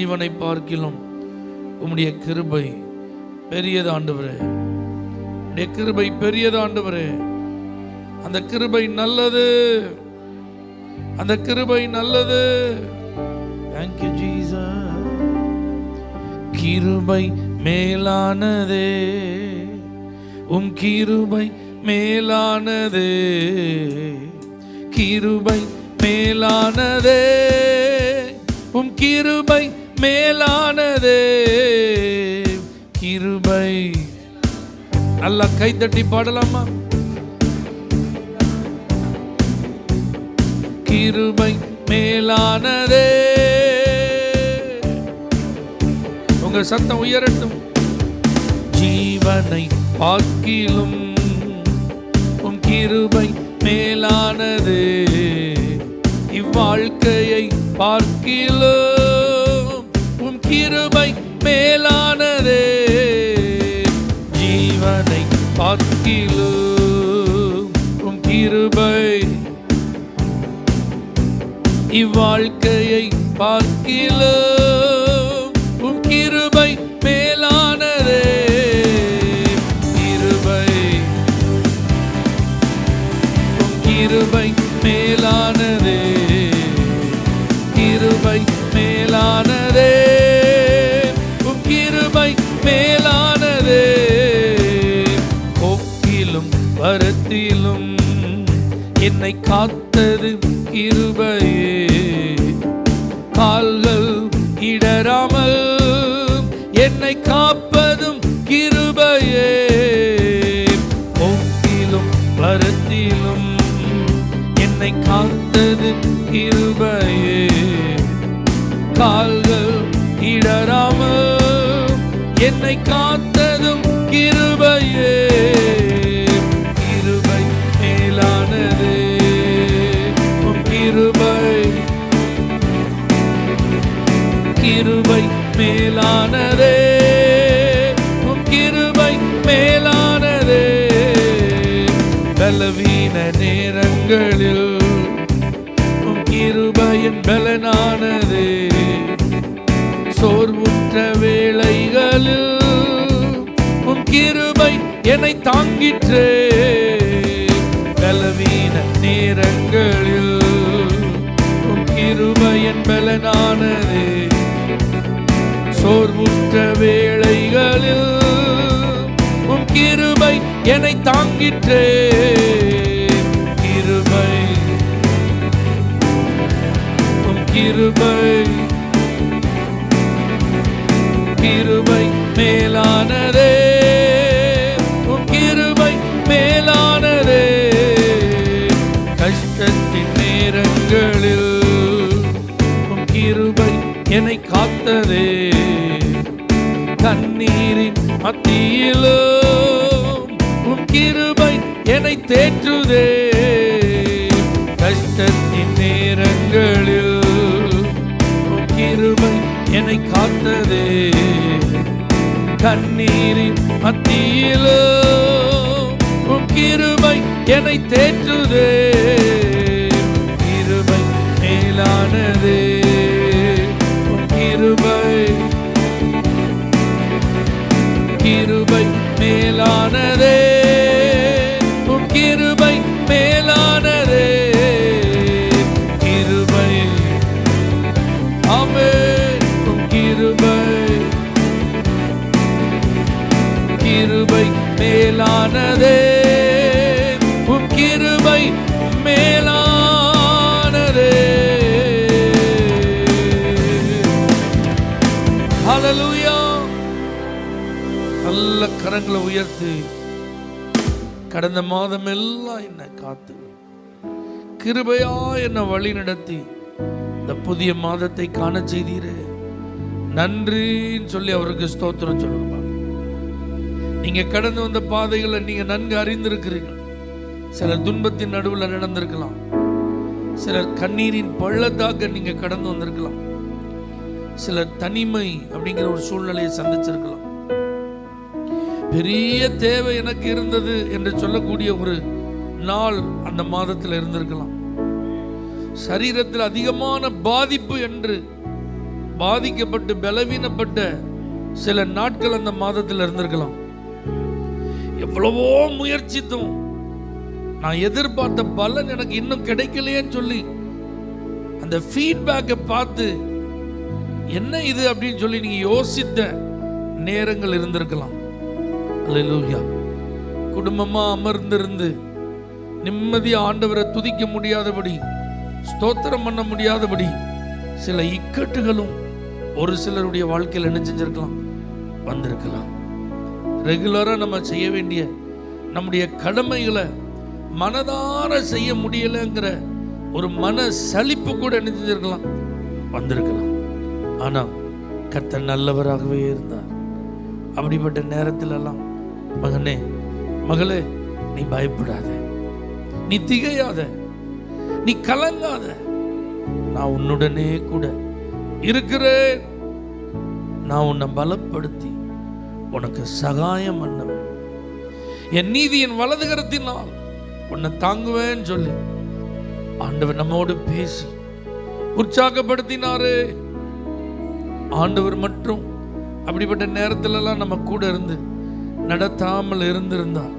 ஜீவனை பார்க்கிலும் உம்முடைய கிருபை பெரியது ஆண்டவரே. உம்முடைய கிருபை பெரியது ஆண்டவரே. அந்த கிருபை நல்லது, அந்த கிருபை நல்லது. Thank you Jesus. கிருபை மேலானதே, உம் கிருபை மேலானதே, கிருபை மேலானதே, உம் கிருபை மேலானதே, கிருபை. நல்லா கைத்தட்டி பாடலாமா? கிருபை மேலானதே. உங்க சத்தம் உயரட்டும். ஜீவனை பார்க்கிலும் உம் கிருபை மேலானதே, இவ்வாழ்க்கையை பார்க்கிலும் உம் கிருபை மேலானதே, ஜீவனை பார்க்கிலும் உம் கிருபை, இவ்வாழ்க்கையை பார்க்கிலும் உம் கிருபை மேலானதே, கிருபை, உம் கிருபை மேலானதே, கிருபை மேலானதே, உம் கிருபை மேலானதே, போக்கிலும் வரத்திலும் என்னை காத்தது கிருபையே, கால்கள் இடராமல் என்னை காப்பதும் கிருபையே, போக்கிலும் வரத்திலும் என்னை காத்தது கிருபையே, கால்கள் இடராமல் என்னை காத்ததும் கிருபையே, கிருபை மேலானதே, உம் கிருபை, கிருபை மேலானதே, உம் கிருபை மேலானதே, பலவீன நேரங்களில் உம் கிருபையின் பலனானதே, சோர்வுற்ற வேளைகளில் உம் கிருபை என்னை தாங்கிற்றே, பலவீன நேரங்களில் உம் கிருபையின் பலனானதே, சோர்வுற்ற வேளைகளில் உம் கிருபை என்னை தாங்கிற்றே, கிருபை, உம் கிருபை, கிருபை மேலானதே, உம் கிருபை மேலானதே, கஷ்டத்தின் நேரங்களில் உம் கிருபை என்னை காத்ததே, கண்ணீரின் மத்தியிலும் உம் கிருபை என்னை தேற்றுதே, கஷ்டத்தின் நேரங்களில் உம் கிருபை என்னை காத்ததே, கண்ணீரின் மத்தியிலும் உம் கிருபை என்னை தேற்றுதே, கிருபை மேலானதே, உம் கிருபை, கிருபை மேலானதே, உம் கிருபை மேலானதே, கிருபை, ஆமென், உம் கிருபை, கிருபை மேலானதே, உம் கிருபை மேலானதே. ஹல்லேலூயா. நல்ல கரங்களை உயர்த்தி, கடந்த மாதம் எல்லாம் என்னை காத்து கிருபையா என்னை வழி நடத்தி இந்த புதிய மாதத்தை காண செய்தீரே, நன்றின்னு சொல்லி அவருக்கு ஸ்தோத்திரம் சொல்லுங்க. நீங்க கடந்து வந்த பாதைகளை நீங்க நன்கு அறிந்திருக்கிறீர்கள். சிலர் துன்பத்தின் நடுவில் நடந்திருக்கலாம், சிலர் கண்ணீரின் பள்ளத்தாக்க நீங்க கடந்து வந்திருக்கலாம், சிலர் தனிமை அப்படிங்கிற ஒரு சூழ்நிலையை சந்திச்சிருக்கலாம். பெரிய தேவை எனக்கு இருந்தது என்று சொல்லக்கூடிய ஒரு நாள் அந்த மாதத்தில் இருந்திருக்கலாம். சரீரத்தில் அதிகமான பாதிப்பு என்று பாதிக்கப்பட்டு பலவீனப்பட்ட சில நாட்கள் அந்த மாதத்தில் இருந்திருக்கலாம். எவ்வளவோ முயற்சித்தும் நான் எதிர்பார்த்த பலன் எனக்கு இன்னும் கிடைக்கலையேன்னு சொல்லி அந்த ஃபீட்பேக்கை பார்த்து என்ன இது அப்படின்னு சொல்லி நீங்க யோசித்த நேரங்கள் இருந்திருக்கலாம். அல்லேலூயா. குடும்பமா அமர்ந்திருந்து நிம்மதியா ஆண்டவரை துதிக்க முடியாதபடி, ஸ்தோத்திரம் பண்ண முடியாதபடி சில இக்கட்டுகளும் ஒரு சிலருடைய வாழ்க்கையில் என்ன செஞ்சிருக்கலாம், வந்திருக்கலாம். ரெகுலரா நம்ம செய்ய வேண்டிய நம்முடைய கடமைகளை மனதார செய்ய முடியலைங்கிற ஒரு மன சலிப்பு கூட என்ன செஞ்சிருக்கலாம், வந்திருக்கலாம். ஆனா கர்த்தர் நல்லவராகவே இருந்தார். அப்படிப்பட்ட நேரத்தில் எல்லாம் மகனே, மகளே, நீ பயப்படாத, நீ திகையாத, நீ கலங்காத, நான் உன்னுடனே கூட இருக்கிறேன். நான் உன்னை பலப்படுத்தி உனக்கு சகாயம் பண்ணுவேன். என் நீதியின் வலதுகரத்தினால் உன்னை தாங்குவேன்னு சொல்லி ஆண்டவர் நம்மோடு பேசி உற்சாகப்படுத்தினாரு. ஆண்டவர் மட்டும் அப்படிப்பட்ட நேரத்திலெல்லாம் நம்ம கூட இருந்து நடத்தாமல் இருந்திருந்தால்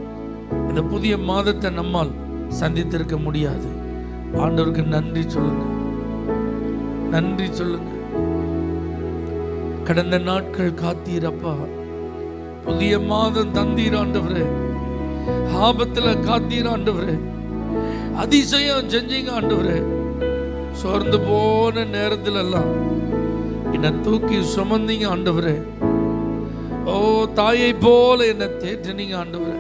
இந்த புதிய மாதத்தை நம்மால் சந்தித்திருக்க முடியாது. ஆண்டவருக்கு நன்றி சொல்லுங்க, நன்றி சொல்லுங்க. கடந்த நாட்கள் காத்தீரப்பா, புதிய மாதம் தந்தீர் ஆண்டவரே, ஆபத்துல காத்தீர் ஆண்டவரே, அதிசயம் செஞ்சீங்க ஆண்டவரே. சோர்ந்து போன நேரத்துல எல்லாம் என்னை தூக்கி சுமந்தீங்க ஆண்டவரே. ஓ, தாயை போல என்னை தேற்றினீங்க ஆண்டவரே,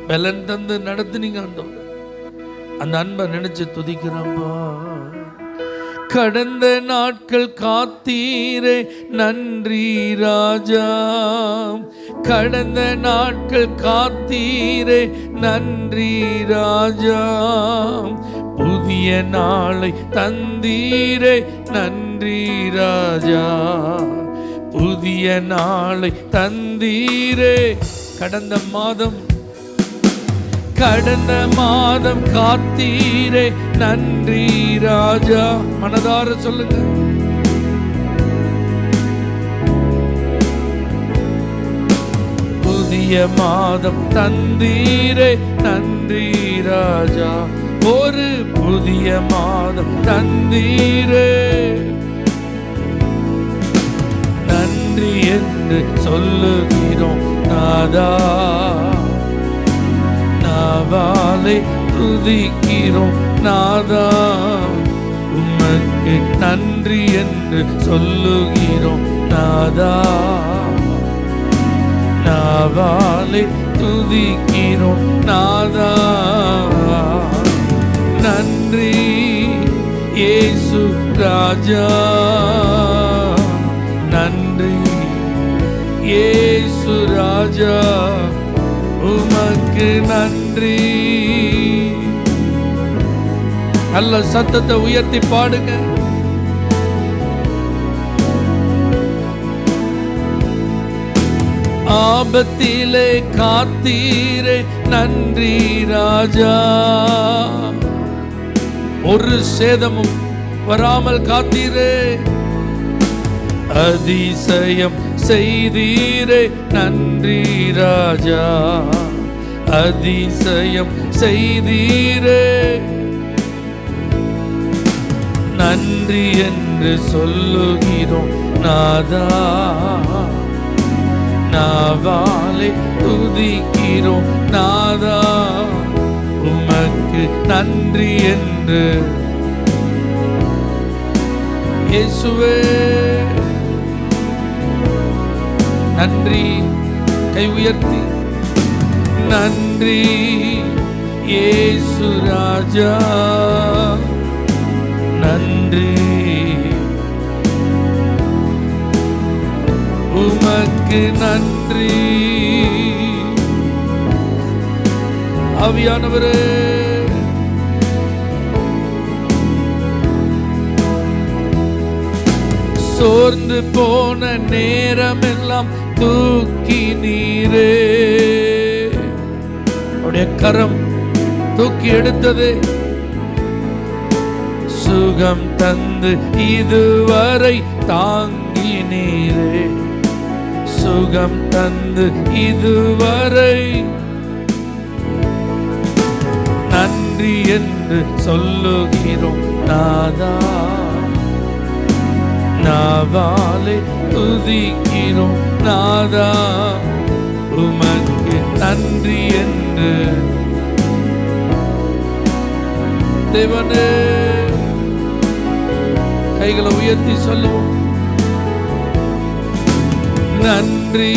பலன் தந்து நடத்தினீங்க ஆண்டவரே. அந்த அன்பை நினைச்சு துதிக்கிறப்பா. கடந்த நாட்கள் காத்தீரே நன்றி ராஜா, கடந்த நாட்கள் காத்தீரே நன்றி ராஜா, புதிய நாளை தந்தீரே நன்றி ராஜா, புதிய நாளை தந்தீரே. கடந்த மாதம் காத்தீரே நன்றி ராஜா. மனதார சொல்லுங்க. புதிய மாதம் தந்தீரே நன்றி ராஜா, ஒரு புதிய மாதம் தந்தீரே. நன்றி என்று சொல்லுகிறோம் நாதா, நாவாலே துதிக்கிறோம் நாதா, உமக்கு நன்றி என்று சொல்லுகிறோம் நாதா, நாவாலே துதிக்கிறோம் நாதா. நன்றி இயேசு ராஜா, நன்றி இயேசு ராஜா, உமக்கு நன்றி. நல்ல சத்தத்தை உயர்த்தி பாடுங்க. ஆபத்திலே காத்தீரே நன்றி ராஜா, ஒரு சேதமும் வராமல் காத்தீரே. அதிசயம் செய்தீரே நன்றி ராஜா, அதிசயம் செய்தீரே. நன்றி என்று சொல்லுகிறோம் நாதா, நாவாலே துதிக்கிறோம் நாதா, உமக்கு நன்றி என்று. இயேசுவே நன்றி. கை உயர்த்தி நன்றி இயேசு ராஜா, நன்றி உமக்கு நன்றி. ஆவியானவரே, சோர்ந்து போன நேரமெல்லாம் தூக்கி நீரே. அவருடைய கரம் தூக்கி எடுத்தது. சுகம் தந்து இதுவரை தாங்கினீரே, சுகம் தந்து இதுவரை நன்றி என்று சொல்லுகிறோம் நாதா, நாவாலே துதிக்கிறோம் நாதா, உமக்கு நன்றி என்று. தேவனே, கைகளை உயர்த்தி சொல்லுவோம். நன்றி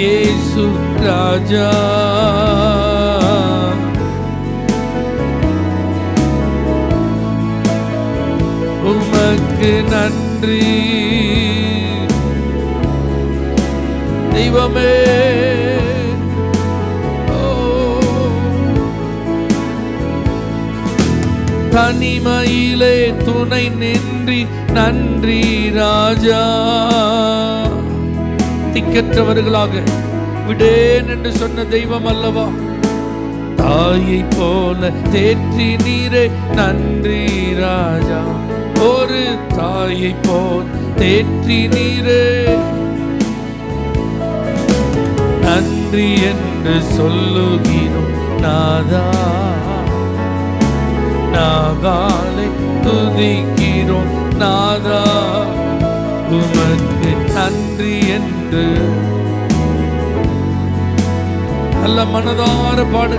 இயேசு ராஜா, உமக்கு நன்றி தெய்வமே. தனிமையிலே துணை நின்றி நன்றி ராஜா. திக்கற்றவர்களாக விடேன் என்று சொன்ன தெய்வம் அல்லவா, தாயை போல தேற்றி நீரே நன்றி ராஜா. ஒரு தாயை போல் தேற்றி நீரே நன்றி என்று சொல்லுகிறோம் நாதா, நாவாலே துதிக்கிறோம் நாதா, உமக்கு நன்றி என்று. நல்ல மனதார பாடு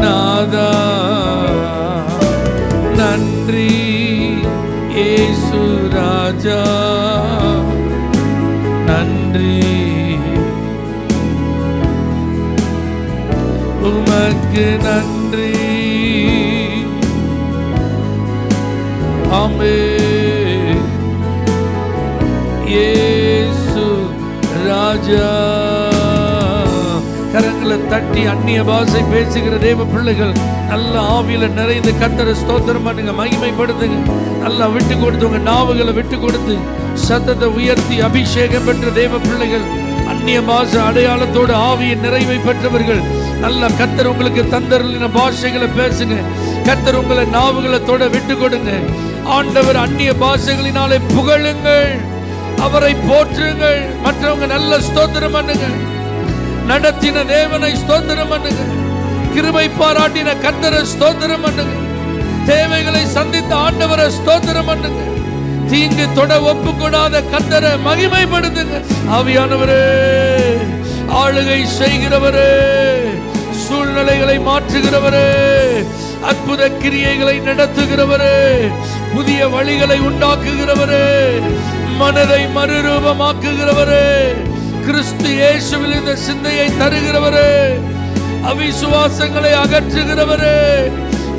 நாதா. நன்றி இயேசு ராஜா, நன்றி உமக்கு நன்றி. ஆமென் இயேசு ராஜா. கரங்களை தட்டி அந்நிய பாஷை பேசுகிற தேவ பிள்ளைகள் நல்ல ஆவியில நிறைந்து கர்த்தரை ஸ்தோத்திரம் பண்ணுங்க, மகிமைப்படுத்துங்க. நல்லா விட்டு கொடுத்து உங்க நாவுகளை விட்டு கொடுத்து சத்தத்தை உயர்த்தி அபிஷேகம் பெற்ற தேவ பிள்ளைகள், அந்நிய பாஷை அடையாளத்தோடு ஆவியின் நிறைவை பெற்றவர்கள், நல்ல கர்த்தர் உங்களுக்கு தந்தருளின பாஷைகளை பேசுங்க. கர்த்தர் உங்களை நாவுகளை தொட விட்டு கொடுங்க. ஆண்டவர் அந்நிய பாஷைகளினாலே புகழுங்கள், அவரை போற்றுங்கள். மற்றவங்க நல்ல ஸ்தோத்திரம் பண்ணுங்க. நடத்தின தேவனை ஸ்தோத்திரம் பண்ணுங்க. கிருபை பாராட்டின கர்த்தரை ஸ்தோத்திரம் பண்ணுங்க. தேவைகளை சந்தித்த ஆண்டவரை ஸ்தோத்திரம் பண்ணுங்க. தீங்கு தொட ஒப்புக்கூடாத கர்த்தரை மகிமைப்படுத்துங்க. ஆவியானவரே, ஆளுகை செய்கிறவரே, சூழ்நிலைகளை மாற்றுகிறவரே, அற்புத கிரியைகளை நடத்துகிறவரே, புதிய வழிகளை உண்டாக்குகிறவரே, மனதை மறுரூபமாக்குகிறவரே, கிறிஸ்து இயேசுவில் இந்த சிந்தையை தருகிறவரே, அவிசுவாசங்களை அகற்றுகிறவரே,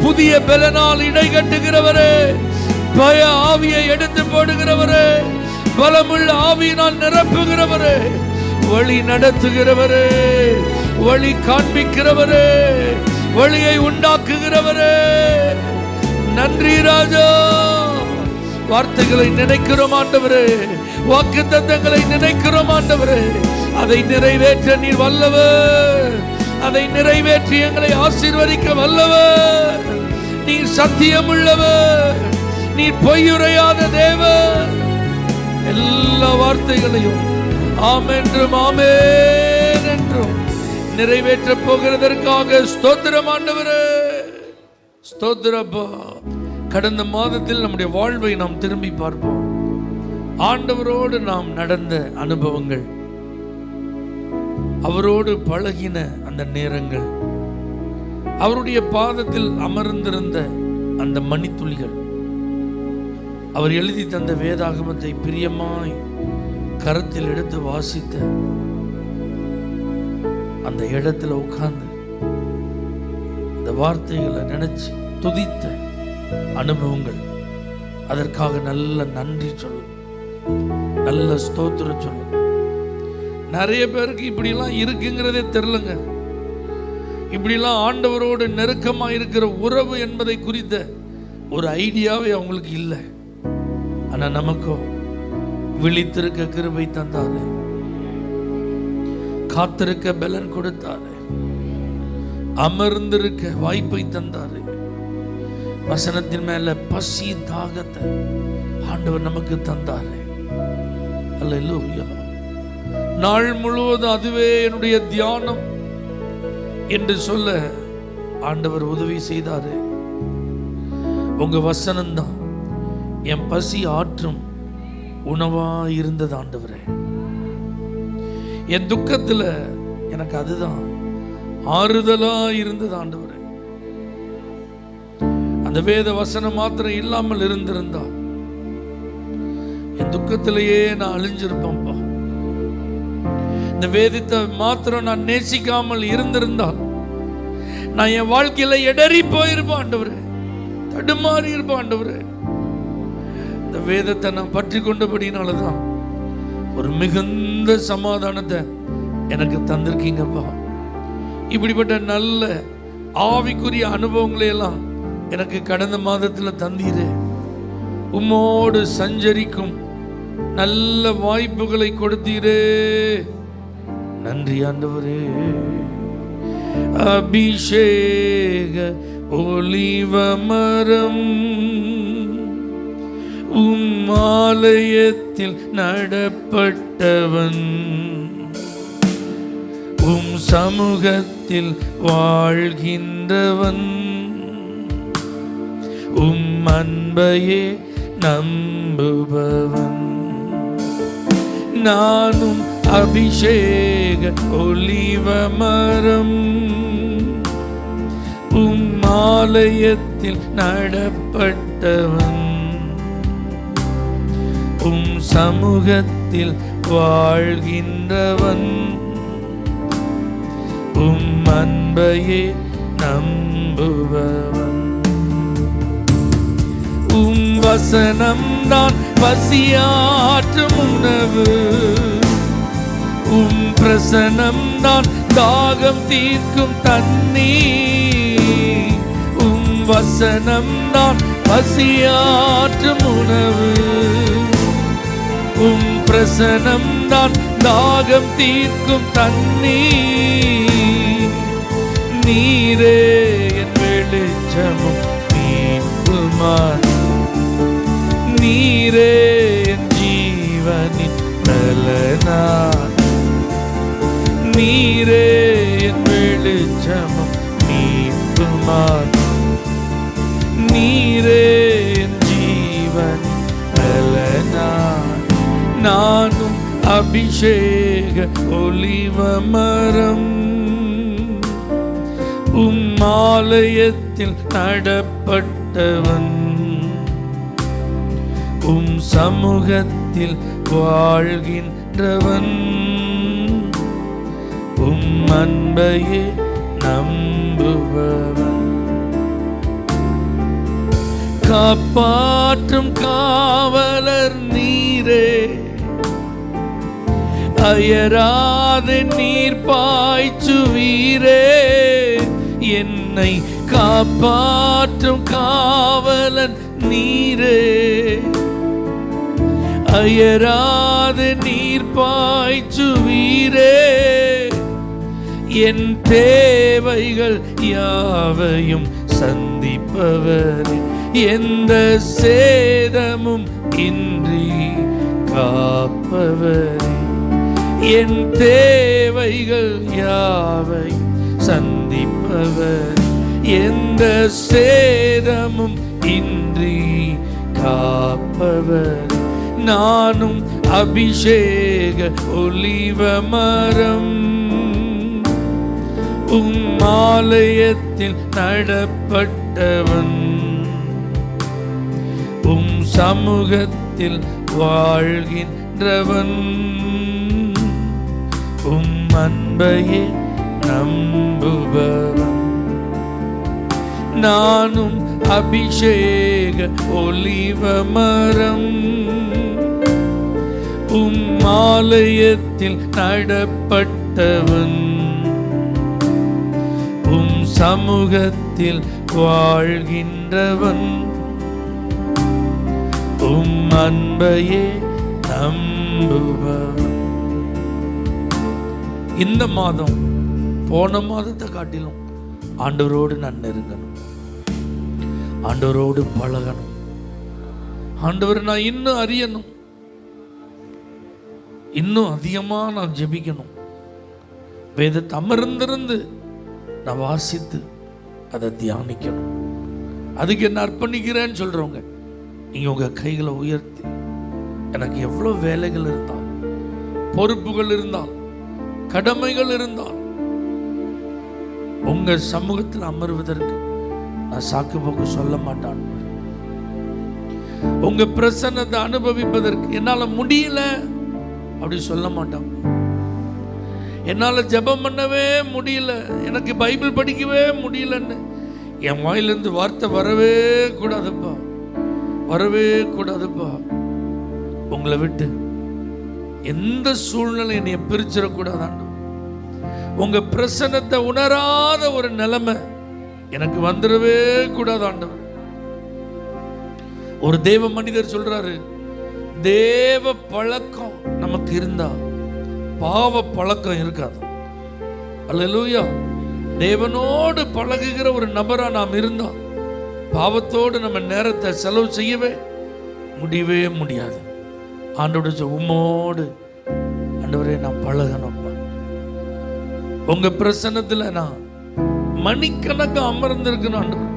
புதிய பலனால் இடை கட்டுகிறவரே, பய ஆவியை எடுத்து போடுகிறவரே, பலமுள்ள ஆவியினால் நிரப்புகிறவரே, வழி நடத்துகிறவரே, வழி காண்பிக்கிறவரே, வழியை உண்டாக்குகிறவரே. நன்றி ராஜா. வார்த்தைகளை நினைக்கிறோம் ஆண்டவரே, வாக்குத்தத்தங்களை நினைக்கிறோம் ஆண்டவரே. அதை நிறைவேற்ற நீர் வல்லவர், அதை நிறைவேற்றி எங்களை ஆசீர்வதிக்க வல்லவர். நீர் சத்தியம் உள்ளவர், நீர் பொய்யுரையாத தேவன். எல்லா வார்த்தைகளையும் ஆம் என்றும் ஆமென் என்றும் நிறைவேற்ற போகிறதற்காக ஸ்தோத்திரம் ஆண்டவரே, ஸ்தோத்திரப்பா. கடந்த மாதத்தில் நம்முடைய வாழ்வை நாம் திரும்பி பார்ப்போம். ஆண்டவரோடு நாம் நடந்த அனுபவங்கள், அவரோடு பழகின அந்த நேரங்கள், அவருடைய பாதத்தில் அமர்ந்திருந்த அந்த மணித்துளிகள், அவர் எழுதி தந்த வேதாகமத்தை பிரியமாய் கரத்தில் எடுத்து வாசித்த அந்த இடத்துல உட்கார்ந்து இந்த வார்த்தைகளை நினைச்சு துதித்த அனுபவங்கள், அதற்காக நல்ல நன்றி சொல்லும், நல்ல ஸ்தோத்திரம் சொல்லும். நிறைய பேருக்கு இப்படிலாம் இருக்குங்கிறதே தெரியலங்க. இப்படிலாம் ஆண்டவரோடு நெருக்கமாக இருக்கிற உறவு என்பதை குறித்த ஒரு ஐடியாவே அவங்களுக்கு இல்லை. ஆனால் நமக்கோ விழித்திருக்க கிருபை தந்தாரு, காத்திருக்க பலன் கொடுத்தாரு, அமர்ந்திருக்க வாய்ப்பை தந்தாரு. வசனத்தின் மேல பசி தாகத்தை ஆண்டவர் நமக்கு தந்தாரே. அல்லேலூயா. நாள் முழுவதும் அதுவே என்னுடைய தியானம் என்று சொல்ல ஆண்டவர் உதவி செய்தாரு. உங்க வசனம்தான் என் பசி ஆற்றும் உணவா இருந்தது ஆண்டவரே. என் துக்கத்துல எனக்கு அதுதான் ஆறுதலா இருந்தது ஆண்டவரே. அந்த வேத வசனம் மாத்திரம் இல்லாமல் இருந்திருந்தால் என் துக்கத்திலேயே நான் அழிஞ்சிருப்பேன்ப்பா. இந்த வேதத்தை மாத்திரம் நான் நேசிக்காமல் இருந்திருந்தால் நான் என் வாழ்க்கையில இடறி போயிருப்பேன் ஆண்டவரே, தடுமாறி இருப்பேன் ஆண்டவரே. இந்த வேதத்தை நான் பற்றி கொண்டபடினாலதான் ஒரு மிகுந்த சமாதானத்தை எனக்கு தந்திருக்கீங்கப்பா. இப்படிப்பட்ட நல்ல ஆவிக்குரிய அனுபவங்களை எல்லாம் எனக்கு கடந்த மாதத்தில் தந்தீரே. உம்மோடு சஞ்சரிக்கும் நல்ல வாய்ப்புகளை கொடுத்தீரே. நன்றி ஆண்டவரே. அபிஷேக ஒலிவ மரம் ஆலயத்தில் நடப்பட்டவன், சமூகத்தில் வாழ்கின்றவன், அன்பையே நம்புபவன். நானும் அபிஷேக ஒலிவ மரம் ஆலயத்தில் நடப்பட்டவன், சமூகத்தில் வாழ்கின்றவன், அன்பையே நம்புபவன். வசனம் தான் பசியாற்றும் உணவு, பிரசனம் தான் தாகம் தீர்க்கும் தண்ணீர். வசனம் தான் பசியாற்றும் உணவு, பிரசனம் தான் தாகம் தீர்க்கும் தண்ணீர். நீரே என் வெளிச்சமும் மீட்புமாய், நீரே என் ஜீவனின் பலனாய். நீரே என் வெளிச்சமும் மீட்புமாய், நீரே என் ஜீவனின் பலனாய். நானும் அபிஷேக ஒலிவ மரம் ஆலயத்தில் நடப்பட்டவன், சமூகத்தில் வாழ்கின்றவன், அன்பையே நம்புபவன். காப்பாற்றும் காவலர் நீரே, அயராத நீர் பாய்ச்சுவீரே. என்னை காப்பாற்றும் காவலன் நீரே, அயராத நீர் பாய்ச்சுவீரே. என் தேவைகள் யாவையும் சந்திப்பவரே, எந்த சேதமும் இன்றி காப்பவரே. என் தேவைகள் யாவை சந்திப்பவர், எந்த சேதமும் இன்றி காப்பவர். நானும் அபிஷேக ஒலிவ மரம் ஆலயத்தில் நடப்பட்டவன், சமூகத்தில் வாழ்கின்றவன், அன்பையே நம்புபவன். நானும் அபிஷேக ஒலிவ மரம் ஆலயத்தில் நடப்பட்டவன், சமூகத்தில் வாழ்கின்றவன், அன்பையே நம்புபவன். இந்த மாதம் போன மாதத்தை காட்டிலும் ஆண்டவரோடு நான் நெருங்கணும். ஆண்டவரோடு பழகணும். ஆண்டவர் நான் இன்னும் அறியணும், இன்னும் அதிகமா நான் ஜெபிக்கணும். வேதத்தை அமர்ந்திருந்து நான் வாசித்து அதை தியானிக்கணும். அதுக்கு என்ன அர்ப்பணிக்கிறேன்னு சொல்றவங்க நீங்க உங்க கைகளை உயர்த்தி, எனக்கு எவ்வளவு வேலைகள் இருந்தால், பொறுப்புகள் இருந்தால், கடமைகள் இருந்தால், உங்க சமூகத்தில் அமர்வதற்கு நான் சாக்கு போக்கு சொல்ல மாட்டான். உங்க பிரசன்னத்தை அனுபவிப்பதற்கு என்னால முடியல அப்படி சொல்ல மாட்டான். என்னால ஜெபம் பண்ணவே முடியல, எனக்கு பைபிள் படிக்கவே முடியலன்னு என் வாயிலிருந்து வார்த்தை வரவே கூடாதுப்பா, வரவே கூடாதுப்பா. உங்களை விட்டு எந்த சூழ்நிலை என்னை பிரிச்சிடக்கூடாதாண்டு. உங்க பிரசன்னத்தை உணராத ஒரு நிலைமை எனக்கு வந்துடவே கூடாது ஆண்டவர். ஒரு தேவ மனிதர் சொல்றாரு, தேவ பழக்கம் நமக்கு இருந்தா பாவ பழக்கம் இருக்காது. அல்லேலூயா. தேவனோடு பழகுகிற ஒரு நபரா நாம் இருந்தா பாவத்தோடு நம்ம நேரத்தை செலவு செய்யவே முடியவே முடியாது. ஆண்டவருடைய உம்மோடு ஆண்டவரே நான் பழகணும்ப்பா. உங்க பிரசன்னத்துல நான் மணிக்கணக்கு அமர்ந்திருக்கணும் ஆண்டவர்.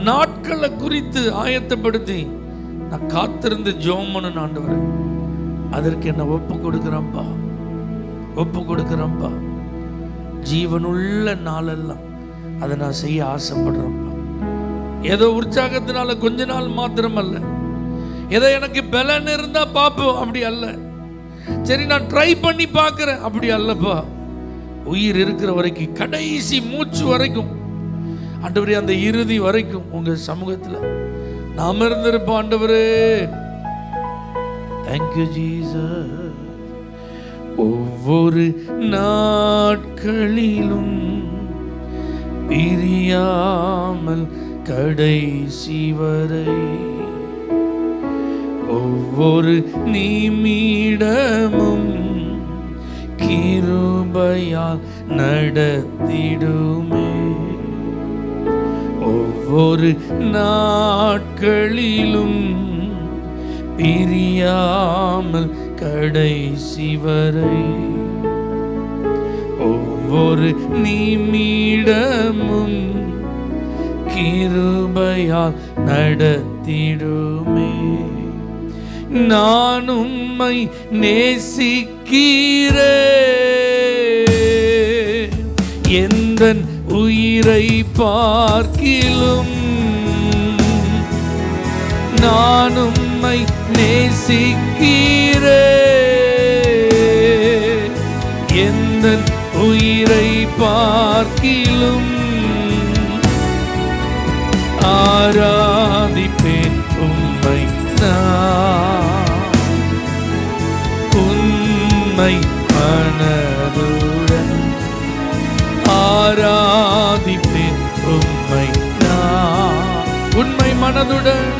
நாட்களை குறித்து ஆயத்தப்படுத்தி நான் காத்திருந்து ஜெபம் பண்ணணும் ஆண்டவரே. அதற்கு என்ன ஒப்பு கொடுக்கிறேன்ப்பா, ஒப்பு கொடுக்கிறேன்ப்பா. ஜீவனுள்ள நாளெல்லாம் அதை நான் செய்ய ஆசைப்படுறேன்ப்பா. ஏதோ உற்சாகத்தினால கொஞ்ச நாள் மாத்திரம் அல்ல, ஏதோ எனக்கு பலன் இருந்தா பாப்போம் அப்படி அல்ல, சரி நான் ட்ரை பண்ணி பார்க்கிறேன் அப்படி அல்லப்பா. உயிர் இருக்கிற வரைக்கும், கடைசி மூச்சு வரைக்கும் ஆண்டவரே, அந்த இறுதி வரைக்கும் உங்க சமூகத்துல நாம இருந்திருப்போம் ஆண்டவரே. Thank you Jesus. ஒவ்வொரு நாட்களிலும் பிரியாமல் கடைசி வரை, ஒவ்வொரு நிமிடமும் கிருபையால் நடத்திடுமே. ஒவ்வொரு நாட்களிலும் பிரியாமல் கடைசி வரை, ஒவ்வொரு நிமிடமும் கிருபையால் நடத்திடுமே. நான் உம்மை நேசிக்கிறேன், எந்தன் உயிரை பார்க்கிலும். நான் உம்மை நேசிக்கிறேன், எந்தன் உயிரை பார்க்கிலும். ஆராதிப்பேன் உம்மை நான், உண்மை மனதுடன் ஆராதிப்பேன் உம்மை நான், உண்மை மனதுடன்.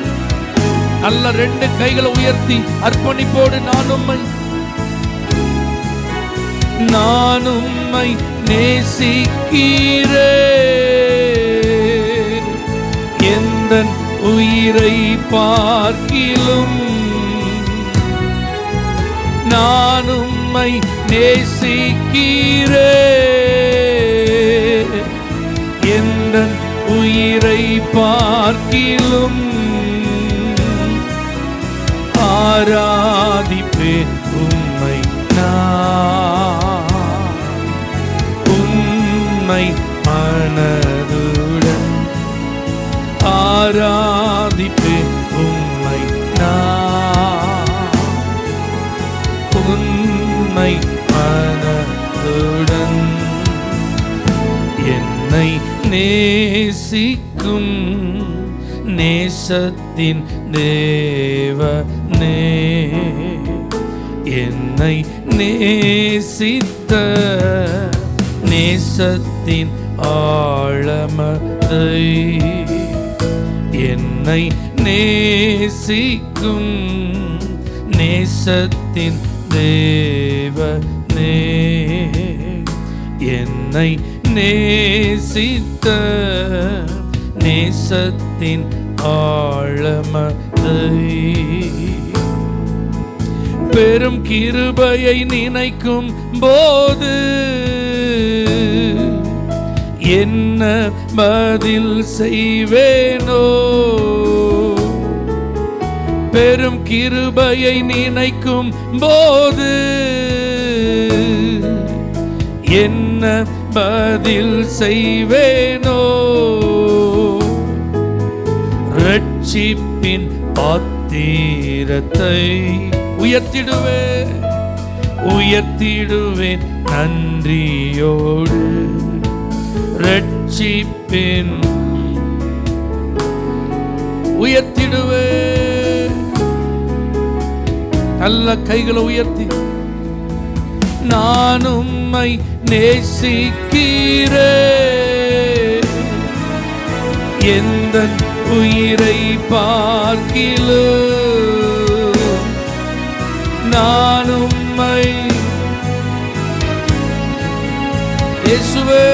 நல்ல ரெண்டு கைகளை உயர்த்தி அர்ப்பணிப்போடு நான் உம்மை நேசிக்கிறேன், எந்தன் உயிரை பார்க்கிலும். நான் உம்மை நேசிக்கிறேன், எந்தன் உயிரை பார்க்கிலும். ஆராதிப்பேன் உம்மை நான், உம்மை மனதுடன் ஆராதிப்பேன் உம்மை நான், உம்மை மனதுடன். என்னை நேசிக்கும் நேசத்தின் தேவனே, என்னை நேசித்த நேசத்தின் ஆழமதை, என்னை நேசிக்கும் நேசத்தின் தேவனே, என்னை நேசித்த நேசத்தின் ஆழமதை. பெரும் கிருபையை நினைக்கும் போது என்ன பதில் செய்வேனோ? பெரும் கிருபையை நினைக்கும் போது என்ன பதில் செய்வேனோ? ரட்சிப்பின் பாத்திரத்தை உயர்த்திடுவேன் நன்றியோடு. ரட்சிப்பின் உயர்த்திடுவேன். நல்ல கைகளை உயர்த்தி, நான் உம்மை நேசிக்கிறேன், எந்த உயிரை பார்க்கிலும் நான் உம்மை. இயேசுவே,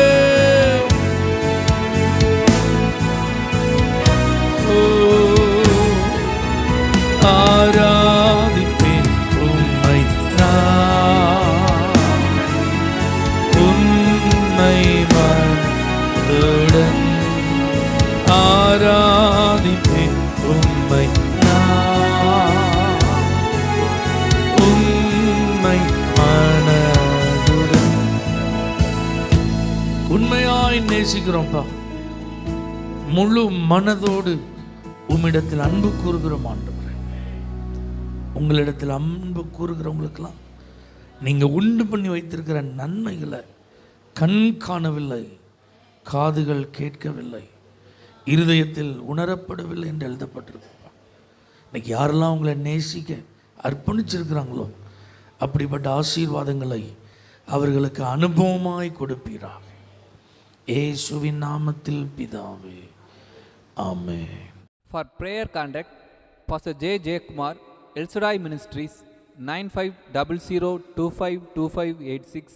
ஆராதிப்பேன் உம்மை நான், உம்மை மனதுடன் ஆராதிப்பேன் உம்மை நான், உம்மை மனதுடன். உண்மையாய் நேசிக்கிறோம்ப்பா, முழு மனதோடு உம்மிடத்தில் அன்பு கூறுகிறோம் ஆண்டவரே. உங்களிடத்தில் அன்பு கூறுகிறவங்களுக்கெல்லாம் நீங்கள் உண்டு பண்ணி வைத்திருக்கிற நன்மைகளை கண் காணவில்லை, காதுகள் கேட்கவில்லை, இருதயத்தில் உணரப்படவில்லை என்று எழுதப்பட்டிருக்குப்பா. இன்னைக்கு யாரெல்லாம் உங்களை நேசிக்க அர்ப்பணிச்சிருக்கிறாங்களோ அப்படிப்பட்ட ஆசீர்வாதங்களை அவர்களுக்கு அனுபவமாய் கொடுப்பீராக. இயேசுவின் நாமத்தில் பிதாவே, ஆமென். For prayer contact, Pastor J. J. Kumar, El Shaddai Ministries, 9500252586,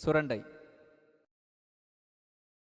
Surandai.